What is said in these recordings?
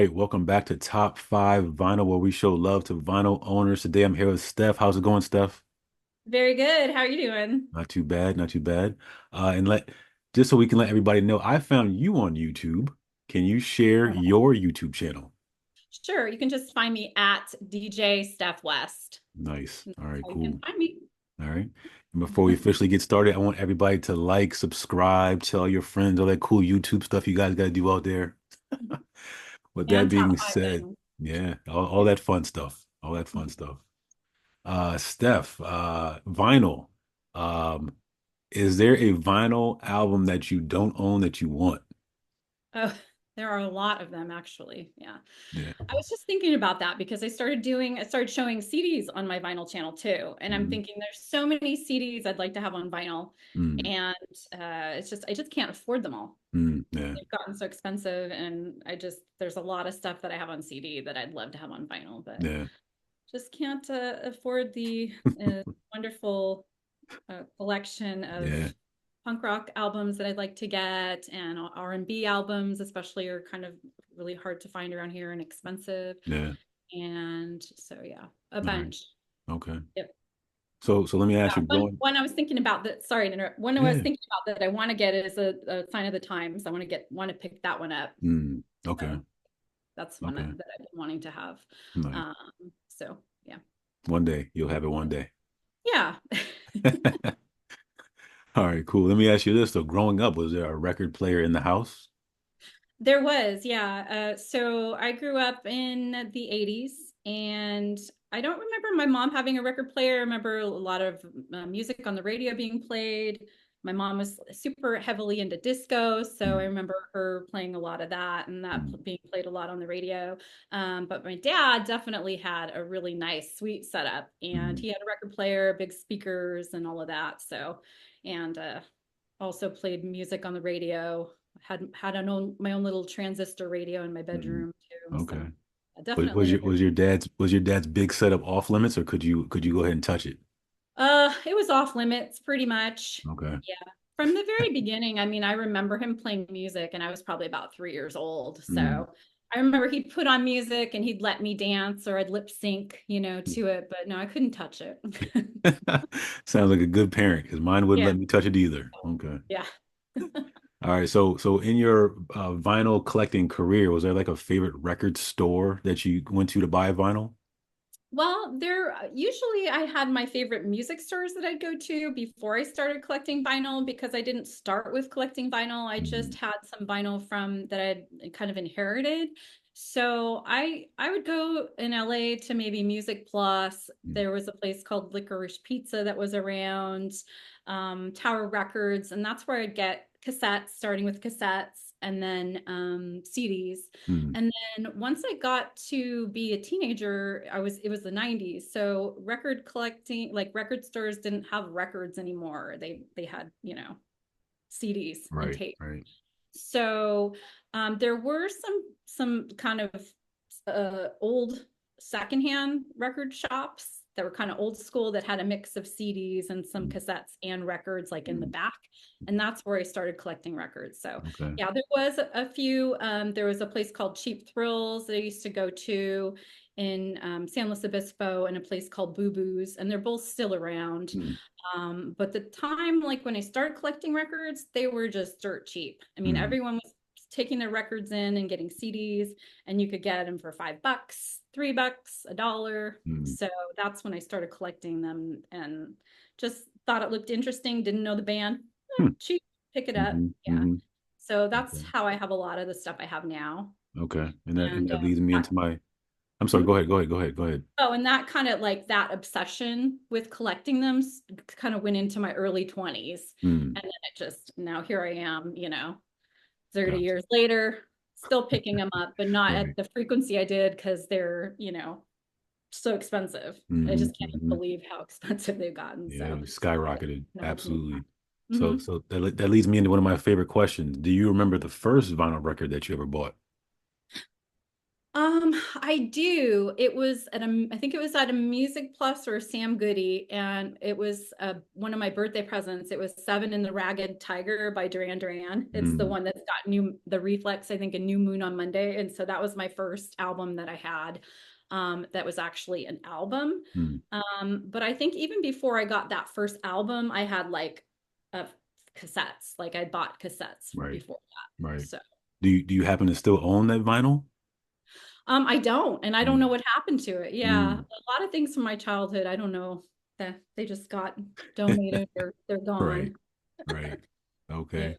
right, welcome back to Top 5 Vinyl, where we show love to vinyl owners. Today I'm here with Steph. How's it going, Steph? Very good. How are you doing? Not too bad, not too bad. And let just so we can let everybody know, I found you on YouTube. Can you share your YouTube channel? Sure. You can just find me at DJ Steph West. Nice. That's All right, how you can cool. find me. All right. And before we officially get started, I want everybody to like, subscribe, tell your friends all that cool YouTube stuff you guys got to do out there. With that And top being five said, vinyl. yeah, all that fun stuff. All that fun stuff. Steph, vinyl. Um, is there a vinyl album that you don't own that you want? Oh, there are a lot of them actually. Yeah. Yeah. I was just thinking about that because I started showing CDs on my vinyl channel too. And I'm Mm, thinking there's so many CDs I'd like to have on vinyl. mm, And I just can't afford them all. yeah. They've gotten so expensive. And there's a lot of stuff that I have on CD that I'd love to have on vinyl, but Yeah. just can't afford the wonderful collection of Yeah. punk rock albums that I'd like to get, and R&B albums, especially, are kind of really hard to find around here and expensive. Yeah. And so, yeah, a All right. bunch. Okay. Yep. So let me ask Yeah. you, growing. One I was thinking about that. Sorry to interrupt. One I was Yeah. thinking about that I want to get is a Sign of the Times. I want to pick that one up. Okay. So that's one Okay. that I've been wanting to have. Nice. Um, so yeah, One day you'll have it one day. yeah. All right, cool. Let me ask you this though. Growing up, was there a record player in the house? There was, yeah. So I grew up in the 80s, and I don't remember my mom having a record player. I remember a lot of music on the radio being played. My mom was super heavily into disco, so I Mm, remember her playing a lot of that and that mm, being played a lot on the radio. But my dad definitely had a really nice, sweet setup, and mm, he had a record player, big speakers, and all of that. So, and also played music on the radio. Had my own little transistor radio in my mm. bedroom too. So Okay. Was definitely a your big. dad's big setup off limits, or could you go ahead and touch it? It was off limits pretty much. Okay. Yeah. From the very beginning, I mean, I remember him playing music and I was probably about 3 years old. Mm. So I remember he'd put on music and he'd let me dance or I'd lip sync, to it, but no, I couldn't touch it. Sounds like a good parent because mine wouldn't Yeah. let me touch it either. Okay. Yeah. All right. So in your vinyl collecting career, was there like a favorite record store that you went to buy vinyl? Well, there usually I had my favorite music stores that I'd go to before I started collecting vinyl because I didn't start with collecting vinyl. I just Mm, had some vinyl from that I'd kind of inherited. So I would go in LA to maybe Music Plus. mm, There was a place called Licorice Pizza that was around, Tower Records, and that's where I'd get cassettes, starting with cassettes and then CDs. mm, And then once I got to be a teenager, it was the 90s. So record collecting, like record stores didn't have records anymore. They had, CDs and right. tape. Right. So there were some kind of old secondhand record shops that were kind of old school that had a mix of CDs and some Mm, cassettes and records like in the mm, back. And that's where I started collecting records. So okay. yeah, there was a few. There was a place called Cheap Thrills that I used to go to in San Luis Obispo, and a place called Boo Boo's, and they're both still around. Mm, But the time, like when I started collecting records, they were just dirt cheap. I mean, mm, everyone was taking their records in and getting CDs, and you could get them for $5, $3, $1. mm, So that's when I started collecting them and just thought it looked interesting. Didn't know the band. mm, Cheap, pick it up. mhm, Yeah. mhm. So that's Okay. how I have a lot of the stuff I have now. Okay. And And that leads me that, into my. I'm sorry. mhm. Go ahead. Go ahead. Go ahead. Go ahead. Oh, and that kind of like that obsession with collecting them kind of went into my early 20s. Mm, And then it just, now here I am, 30 gotcha. years later, still picking them up, but not at Right. the frequency I did because they're, so expensive. I Hmm. just can't even believe how expensive they've gotten. Yeah, So I skyrocketed. know it's me. Absolutely. So, Hmm. that leads me into one of my favorite questions. Do you remember the first vinyl record that you ever bought? I do. It was at I think it was at a Music Plus or a Sam Goody, and it was one of my birthday presents. It was Seven and the Ragged Tiger by Duran Duran. It's the Mm, one that's got the Reflex, I think, a New Moon on Monday, and so that was my first album that I had. That was actually an album. mm, But I think even before I got that first album, I had like uh, cassettes. Like I bought cassettes right, before that. right. So. Do you happen to still own that vinyl? I don't, and I don't know Mm, what happened to it. Yeah, mm, a lot of things from my childhood, I don't know that they just got donated or they're right, gone. right. Yeah, Okay.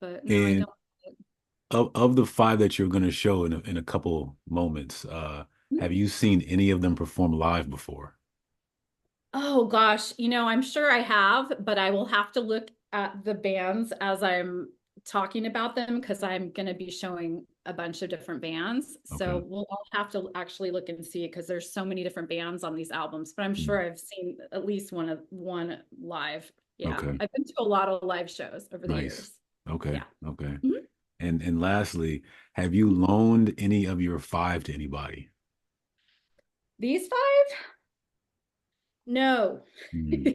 but no, I And don't. of the five that you're going to show in a couple moments, have you seen any of them perform live before? Oh gosh, I'm sure I have, but I will have to look at the bands as I'm talking about them because I'm going to be showing a bunch of different bands. Okay. So I'll have to actually look and see it because there's so many different bands on these albums, but I'm Mm, sure I've seen at least one live. Yeah, okay. I've been to a lot of live shows over the Nice. years. Okay. Yeah. Okay. Mhm. And lastly, have you loaned any of your five to anybody? These five? No. Mm,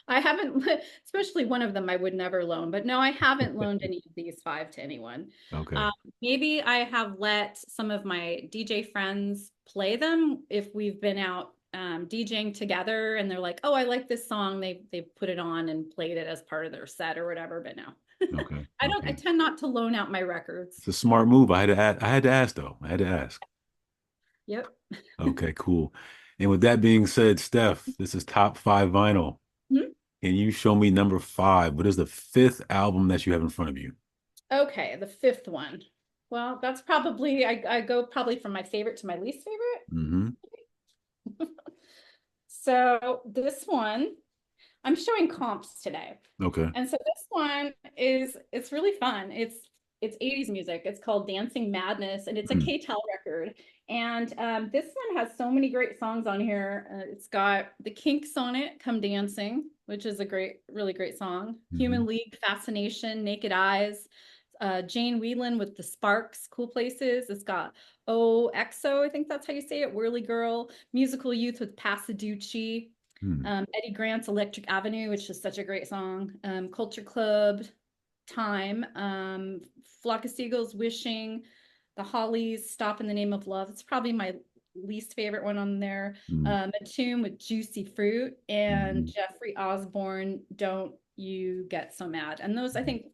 I haven't, especially one of them I would never loan, but no, I haven't loaned any of these five to anyone. okay. Um, Maybe I have let some of my DJ friends play them if we've been out DJing together and they're like, oh, I like this song. They put it on and played it as part of their set or whatever, but no. Okay. I Okay. tend not to loan out my records. It's a smart move. I had to ask though. I had to ask. Yep. Okay, cool. And with that being said, Steph, this is top five vinyl. Mhm. Can you show me number five? What is the fifth album that you have in front of you? Okay, the fifth one. Well, that's probably I go probably from my favorite to my least favorite. Hmm. So this one, I'm showing comps today. Okay. And so this one it's really fun. It's 80s music. It's called Dancing Madness and it's a Mm-hmm. K-Tel record. And this one has so many great songs on here. It's got The Kinks on it, Come Dancing, which is a really great song. Mm-hmm. Human League, Fascination, Naked Eyes, Jane Whelan with The Sparks, Cool Places. It's got OXO, I think that's how you say it, Whirly Girl, Musical Youth with Pasaducci, Eddie Grant's Electric Avenue, which is such a great song, Culture Club, Time, Flock of Seagulls, Wishing, The Hollies, Stop in the Name of Love. It's probably my least favorite one on there. A Tune with Juicy Fruit and Mm-hmm. Jeffrey Osborne, Don't You Get So Mad. And those, I think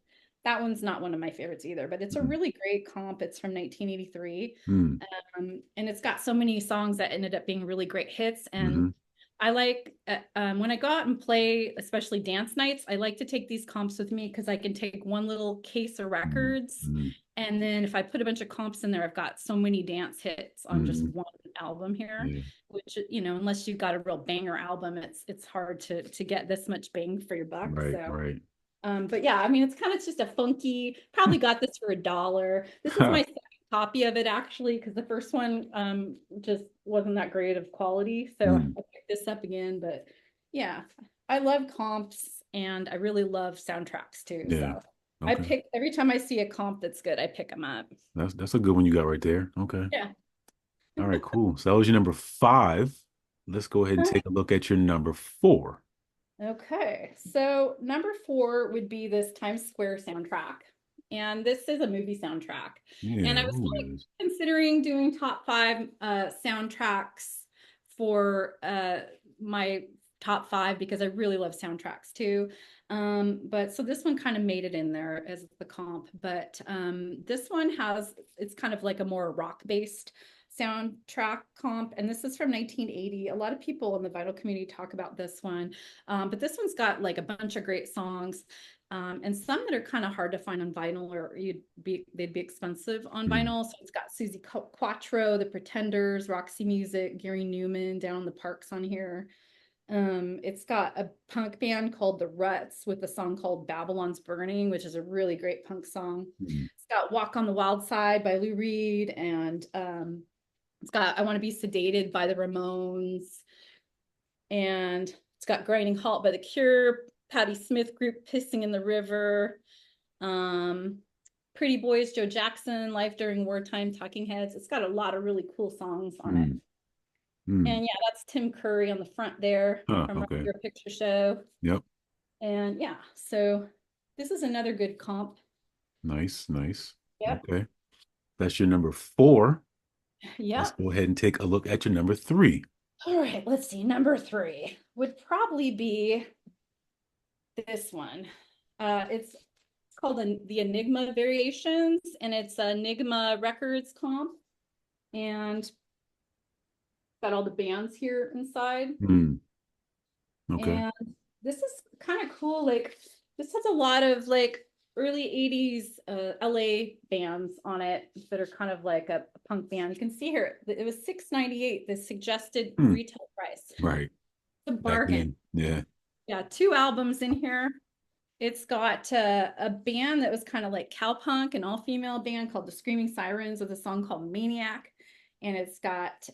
that one's not one of my favorites either, but it's a Mm-hmm. really great comp. It's from 1983. Mm-hmm. And it's got so many songs that ended up being really great hits. And Mm-hmm. I like when I go out and play, especially dance nights, I like to take these comps with me because I can take one little case of records. Mm-hmm. And then if I put a bunch of comps in there, I've got so many dance hits on just Mm-hmm. one album here, Yeah. which, unless you've got a real banger album, it's hard to get this much bang for your buck. Right. So Right. but yeah, I mean, it's kind of just a funky, probably got this for $1. This is my second copy of it actually, because the first one just wasn't that great of quality. So Mm. I picked this up again. But yeah, I love comps and I really love soundtracks too. Yeah. So I Okay. pick every time I see a comp that's good, I pick them up. That's a good one you got right there. Okay. Yeah. All right, cool. So that was your number five. Let's go ahead and take a look at your number four. Okay, so number four would be this Times Square soundtrack. And this is a movie soundtrack. And Yeah. I was Ooh, kind it is. of considering doing top five soundtracks for my top five because I really love soundtracks too. But so this one kind of made it in there as the comp. But this one it's kind of like a more rock based soundtrack comp. And this is from 1980. A lot of people in the vinyl community talk about this one. But this one's got like a bunch of great songs. And some that are kind of hard to find on vinyl or they'd be expensive on Mm, vinyl. So it's got Susie Quattro, The Pretenders, Roxy Music, Gary Newman, Down in the Parks on here. It's got a punk band called The Ruts with a song called Babylon's Burning, which is a really great punk song. mm, It's got Walk on the Wild Side by Lou Reed, and it's got I Want to Be Sedated by the Ramones, and it's got Grinding Halt by The Cure, Patti Smith Group, Pissing in the River, um, Pretty Boys, Joe Jackson, Life During Wartime, Talking Heads. It's got a lot of really cool songs on it. Mm, mm. And yeah, that's Tim Curry on the front there Huh, from okay. Your Picture Show. Yep. And yeah, so this is another good comp. Nice, nice. Yep. Okay. That's your number four. Let's Yep. go ahead and take a look at your number three. All right, let's see. Number three would probably be this one. It's called the Enigma Variations, and it's Enigma Records comp, and got all the bands here inside. Mm, okay. And this is kind of cool. Like, this has a lot of like early 80s LA bands on it that are kind of like a punk band. You can see here it was $6.98, the suggested Mm, retail price. right. It's a Back bargain. then. Yeah. Yeah, two albums in here. It's got a band that was kind of like cowpunk, an all-female band called the Screaming Sirens with a song called Maniac. And it's got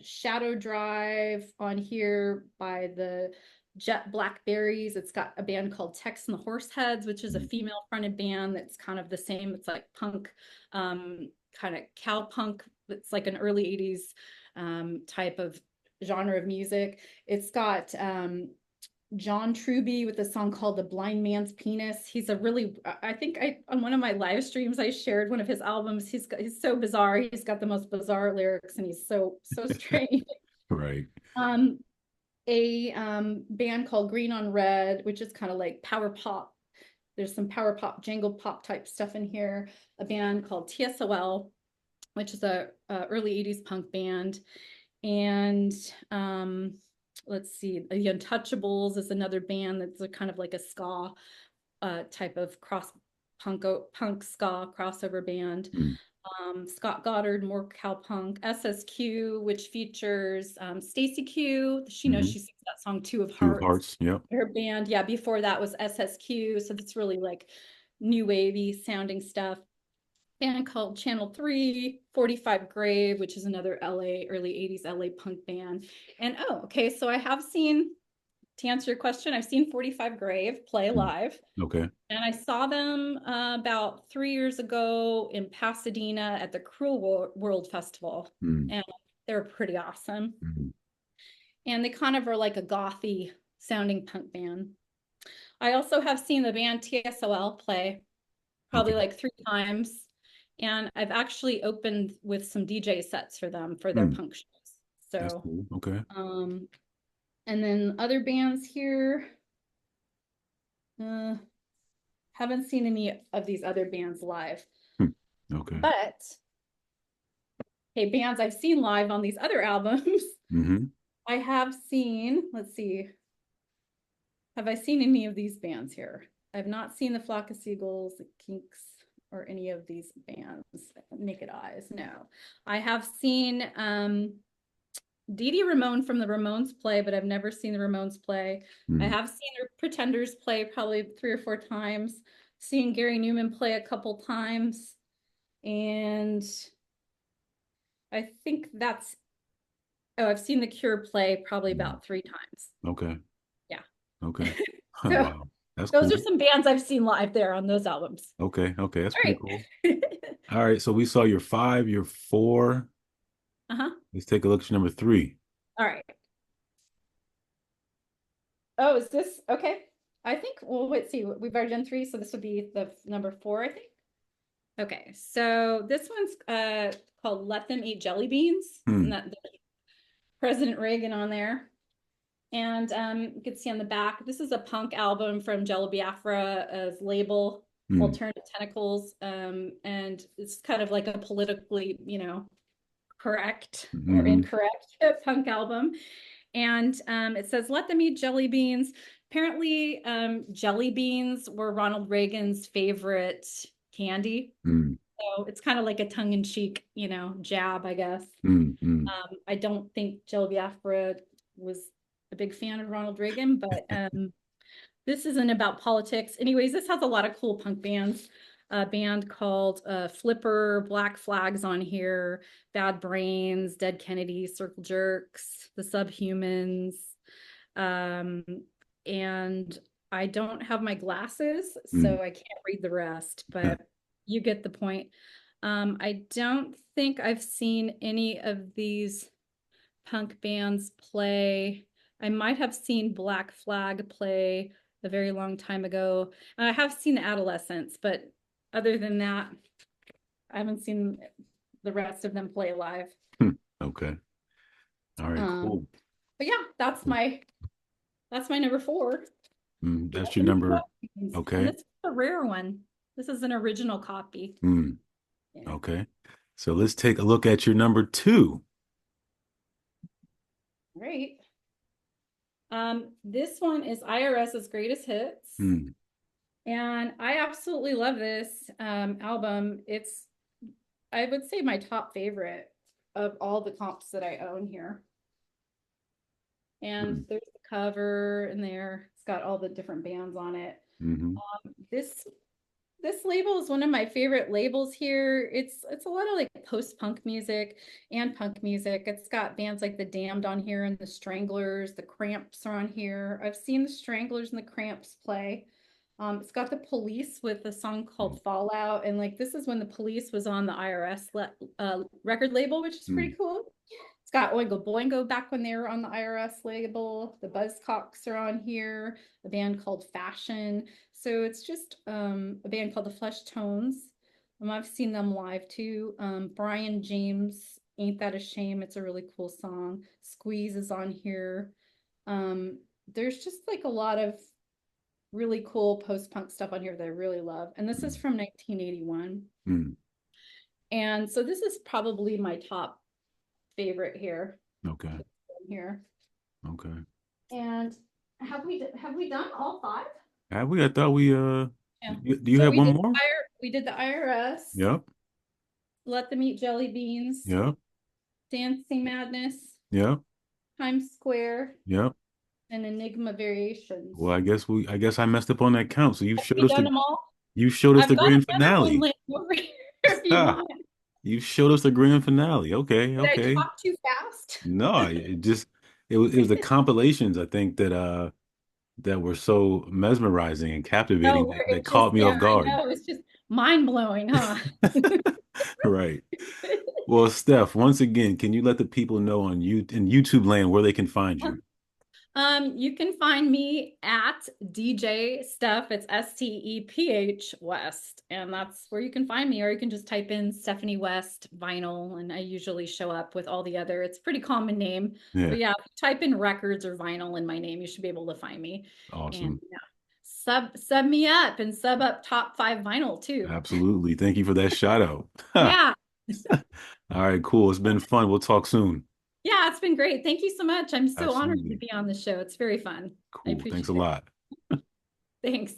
Shadow Drive on here by the Jet Blackberries. It's got a band called Tex and the Horseheads, which is a Mm, female fronted band that's kind of the same. It's like punk, kind of cowpunk. It's like an early 80s type of genre of music. It's got John Truby with a song called The Blind Man's Penis. He's a really, I think on one of my live streams, I shared one of his albums. He's so bizarre. He's got the most bizarre lyrics and he's so strange. right. Um, a band called Green on Red, which is kind of like power pop. There's some power pop, jangle pop type stuff in here. A band called TSOL, which is a early 80s punk band. And let's see, the Untouchables is another band that's a kind of like a ska type of punk ska crossover band. Mm, Scott Goddard, more cowpunk. SSQ, which features Stacy Q. She knows mm-hmm. she sings that song Two of Two of Hearts. hearts. Yep. Her band, yeah, before that was SSQ. So it's really like new wavy sounding stuff. Band called Channel 3, 45 Grave, which is another LA, early 80s LA punk band. And oh, okay, so I have seen, to answer your question, I've seen 45 Grave play Mm, live. okay. And I saw them about 3 years ago in Pasadena at the Cruel World Festival. Mm, And they're pretty awesome. mm, And they kind of are like a gothy sounding punk band. I also have seen the band TSOL play probably okay. like 3 times. And I've actually opened with some DJ sets for them for their Mm, punk shows. that's So, cool. Okay. and then other bands here, uh, haven't seen any of these other bands live. Hmm, okay. But hey, bands I've seen live on these other albums, Mm-hmm. I have seen, let's see, have I seen any of these bands here? I've not seen the Flock of Seagulls, the Kinks, or any of these bands. Naked Eyes, no. I have seen Dee Dee Ramone from the Ramones play, but I've never seen the Ramones play. I Mm, have seen the Pretenders play probably 3 or 4 times. Seen Gary Newman play a couple times, and I think that's, oh, I've seen The Cure play probably mm, about 3 times. okay. Yeah. Okay. So Wow. That's those are cool. some bands I've seen live there on those albums. Okay. Okay. That's All pretty right. cool. All right. So we saw your five, your four. Uh-huh. Let's take a look at your number three. All right. Oh, is this okay? I think, well, let's see. We've already done three, so this would be the number four, I think. Okay, so this one's called Let Them Eat Jelly Beans, and Hmm. that President Reagan on there. And you can see on the back, this is a punk album from Jello Biafra's label, Hmm. Alternative Tentacles. And it's kind of like a politically, correct or Mm-hmm. incorrect punk album. And it says, Let them eat jelly beans. Apparently, jelly beans were Ronald Reagan's favorite candy. Hmm. So it's kind of like a tongue-in-cheek, jab, I guess. Hmm. Hmm. I don't think Jello Biafra was a big fan of Ronald Reagan, but this isn't about politics. Anyways, this has a lot of cool punk bands. A band called Flipper, Black Flags on here, Bad Brains, Dead Kennedys, Circle Jerks, The Subhumans. Um, and I don't have my glasses, Hmm. so I can't read the rest, but You get the point. I don't think I've seen any of these punk bands play. I might have seen Black Flag play a very long time ago. And I have seen Adolescents, but other than that, I haven't seen the rest of them play live. Okay. All right, Um, cool. but yeah, that's my number four. That's Let your the Meat number. Muffins. And Okay. this is a rare one. This is an original copy. Mm, Yeah. okay. So let's take a look at your number two. Great. This one is IRS's Greatest Hits. Mm, And I absolutely love this album. It's, I would say, my top favorite of all the comps that I own here. And mm, there's the cover in there. It's got all the different bands on it. hmm This this label is one of my favorite labels here. It's a lot of like post-punk music and punk music. It's got bands like the Damned on here and the Stranglers, the Cramps are on here. I've seen the Stranglers and the Cramps play. It's got the Police with a song called Fallout, and like this is when the Police was on the IRS record label, which is mm, pretty cool. It's got Oingo Boingo back when they were on the IRS label. The Buzzcocks are on here. A band called Fashion. So it's just a band called the Flesh Tones. I've seen them live too. Brian James, Ain't That a Shame? It's a really cool song. Squeeze is on here. Um, there's just like a lot of really cool post-punk stuff on here that I really love. And this is mm, from 1981. mm. And so this is probably my top favorite here. Okay. Here. Okay. And have we done all five? I thought we Yeah. do you So have one more? we did the IRS, Yep. Let Them Eat Jelly Beans, Yep. Dancing Madness, Yep. Times Square, Yep. and Enigma Variations. Well, I guess I messed up on that count. So Have we done them all? you showed us I've the got grand another one finale. laying over here if you Ha! want. You showed us the grand finale. Okay, Did I okay. talk too fast? No, it was the compilations I think that were so mesmerizing and captivating No, where that it just, caught me yeah, off I guard. know. It's just mind blowing, huh? Right. Well, Steph, once again, can you let the people know on you in YouTube land where they can find you? You can find me at DJ Steph. It's Steph West, and that's where you can find me. Or you can just type in Stephanie West vinyl, and I usually show up with all the other. It's a pretty common name, Yeah, but yeah, if you type in records or vinyl in my name, you should be able to find me. And awesome. yeah, sub me up and sub up top five vinyl too. Absolutely. Thank you for that shout out. Yeah, All right, cool. It's been fun. We'll talk soon. yeah, it's been great. Thank you so much. I'm so honored to Absolutely. be on the show. It's very fun. I Cool. Thanks appreciate a it. lot. Thanks.